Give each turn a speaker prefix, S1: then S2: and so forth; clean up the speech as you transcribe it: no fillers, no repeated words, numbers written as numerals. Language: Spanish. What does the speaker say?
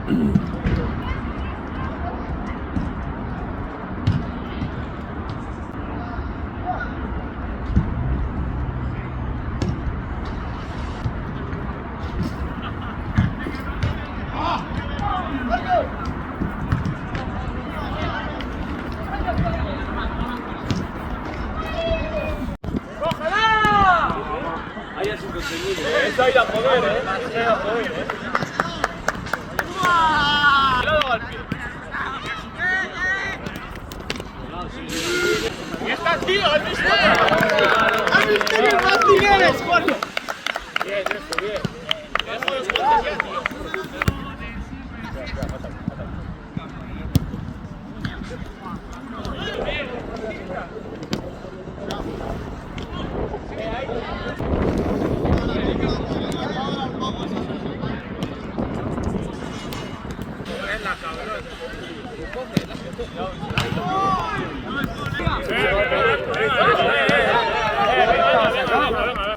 S1: Ahí es inconseguible. Esa ir a poder, Esa ir a poder, Cuidado al pie. Y está, tío, ¿has visto? ¿Has visto qué fácil eres, Jorge? Bien, eso, bien. Dejo los guantes ya, tío. Venga, venga, venga.